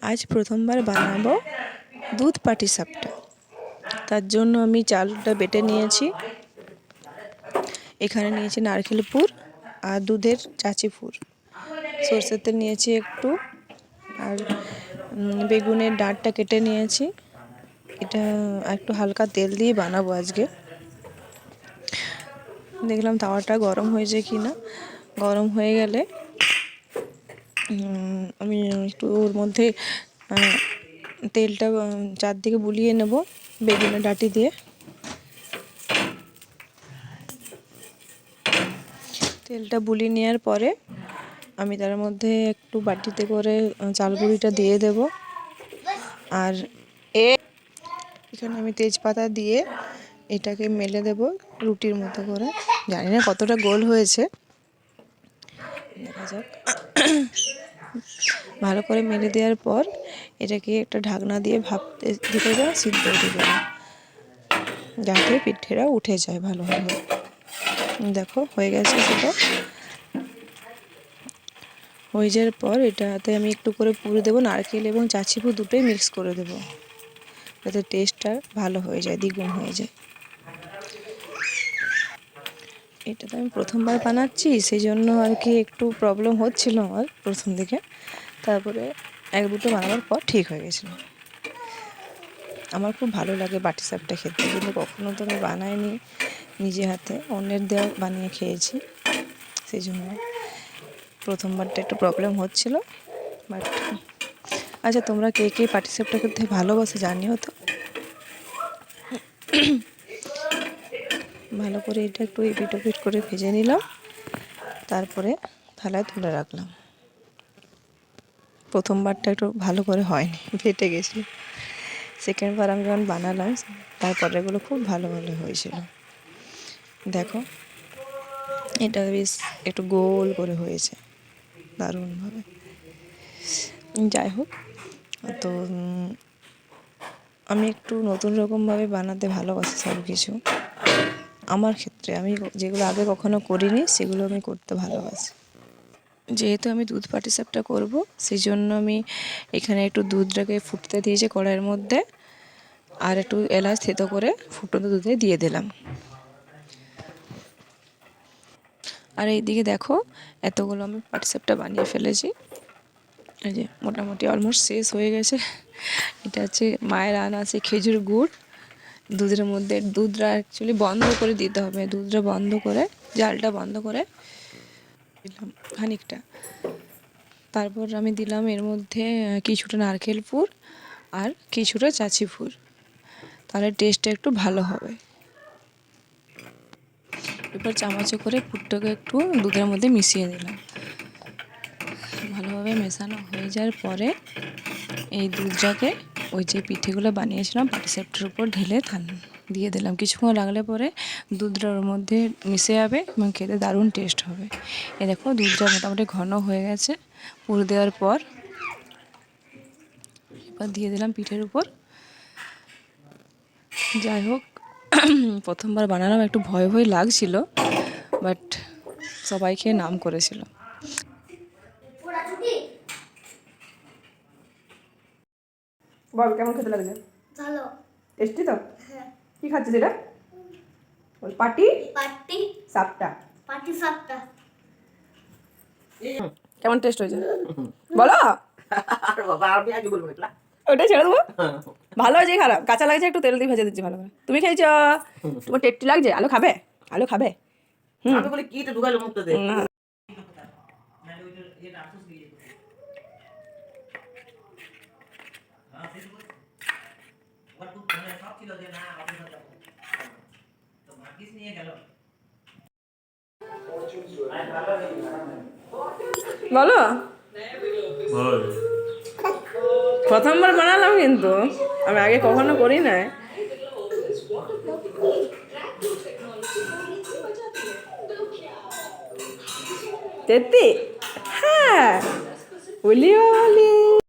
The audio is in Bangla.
আজ প্রথমবার বানাবো দুধ পাটিসাপটা। তার জন্য আমি চালটা বেটে নিয়েছি। এখানে নিয়েছি নারকেল পুর আর দুধের চাচি পুর, সরষের তেল নিয়েছি একটু, আর বেগুনের ডাঁটটা কেটে নিয়েছি। এটা একটু হালকা তেল দিয়ে বানাবো আজকে। দেখলাম তাওয়াটা গরম হয়েছে কি না। গরম হয়ে গেলে আমি একটু ওর মধ্যে তেলটা চারদিকে বুলিয়ে নেব বেগুনের ডাঁটি দিয়ে। তেলটা বুলিয়ে নেওয়ার পরে আমি তার মধ্যে একটু বাটিতে করে চাল গুঁড়িটা দিয়ে দেব। আর এখানে আমি তেজপাতা দিয়ে এটাকে মেলে দেব রুটির মতো করে। জানি না কতটা গোল হয়েছে, দেখা যাক। ভালো করে মেলে দেওয়ার পর এটাকে একটা ঢাকনা দিয়ে ভাপতে দিতে দেবো, সিদ্ধ হতে দেবো, যাতে পিঠেটা উঠে যায় ভালোভাবে। দেখো হয়ে গেছে। সেটা হয়ে যাওয়ার পর এটাতে আমি একটু করে পুর দেবো, নারকেল এবং চাচি পুর দুটোই মিক্স করে দেবো, যাতে টেস্টটা ভালো হয়ে যায়, দ্বিগুণ হয়ে যায়। এটা তো আমি প্রথমবার বানাচ্ছি, সেই জন্য আর কি একটু প্রবলেম হচ্ছিল আমার প্রথম দিকে। তারপরে এক দুটো বানাবার পর ঠিক হয়ে গেছিলো। আমার খুব ভালো লাগে পাটিসাপটা খেতে, কিন্তু কখনো তো আমি বানাইনি নিজে হাতে, অন্যের দেওয়া বানিয়ে খেয়েছি। সেই জন্য প্রথমবারটা একটু প্রবলেম হচ্ছিল। বাট আচ্ছা, তোমরা কে কে পাটিসাপটা খেতে ভালোবাসে জানিও তো। ভালো করে এটা একটু এপিট ওপিট করে ভেজে নিলাম, তারপরে থালায় তুলে রাখলাম। প্রথমবারটা একটু ভালো করে হয়নি, ফেটে গেছিলো। সেকেন্ডবার আমি যখন বানালাম তারপরেগুলো খুব ভালো ভালো হয়েছিল। দেখো এটা বেশ একটু গোল করে হয়েছে দারুণভাবে। যাই হোক, তো আমি একটু নতুন রকমভাবে বানাতে ভালোবাসি সব কিছু। আমার ক্ষেত্রে আমি যেগুলো আগে কখনো করিনি সেগুলো আমি করতে ভালোবাসি। যেহেতু আমি দুধ পাটিসাপটা করব, সেই জন্য আমি এখানে একটু দুধটাকে ফুটতে দিয়েছি কড়াইয়ের মধ্যে, আর একটু এলাচ থেতো করে ফুটন্ত দুধে দিয়ে দিলাম। আর এইদিকে দেখো এতগুলো আমি পাটিসাপটা বানিয়ে ফেলেছি। এই যে মোটামুটি অলমোস্ট শেষ হয়ে গেছে। এটা হচ্ছে মায়ের আনা আছে খেজুর গুড়। দুধের মধ্যে দুধটা অ্যাকচুয়ালি বন্ধ করে দিতে হবে, দুধটা বন্ধ করে, জালটা বন্ধ করে দিলাম খানিকটা। তারপর আমি দিলাম এর মধ্যে কিছুটা নারকেল পুর আর কিছুটা চাচি পুর, তাহলে টেস্টটা একটু ভালো হবে। এরপর চামচে করে পুরটাকে একটু দুধের মধ্যে মিশিয়ে দিলাম। ভালোভাবে মেশানো হয়ে যাওয়ার পরে এই দুধটাকে ওই যে পিঠেগুলো বানিয়েছিলাম পাটিসাপটার উপর ঢেলে দিয়ে দিলাম। কিছুক্ষণ রাখলে পরে দুধটা ওর মধ্যে মিশে যাবে এবং খেতে দারুণ টেস্ট হবে। এ দেখো দুধটা মোটামুটি ঘন হয়ে গেছে পুর দেওয়ার পর। এবার দিয়ে দিলাম পিঠের উপর। যাই হোক, প্রথমবার বানালাম, একটু ভয় ভয় লাগছিল, বাট সবাই খেয়ে নাম করেছিল। বল কেমন খেতে লাগছে? ভালো, টেস্টি তো? হ্যাঁ। কি খাচ্ছিস এটা? বল পাটি পাটি সাপটা, পাটি সাপটা। কেমন টেস্ট হয়েছে বলো? আর বাবা আমি আগে বলবো এটা, ওটা ছেড়ে দেবো। ভালো হয়েছে খারাপ? কাঁচা লাগছে, একটু তেল দিয়ে ভেজে দিচ্ছি ভালো করে। তুমি খেয়েছো? তোমার টেস্টি লাগছে? আলু খাবে? আলু খাবে? আমি বলি কি এটা ঢুকাইলো মুখতে দে না। বলো, প্রথমবার বানালাম, কিন্তু আমি আগে কখনো করি না। তেত্তি, হ্যাঁ, বলি বলি।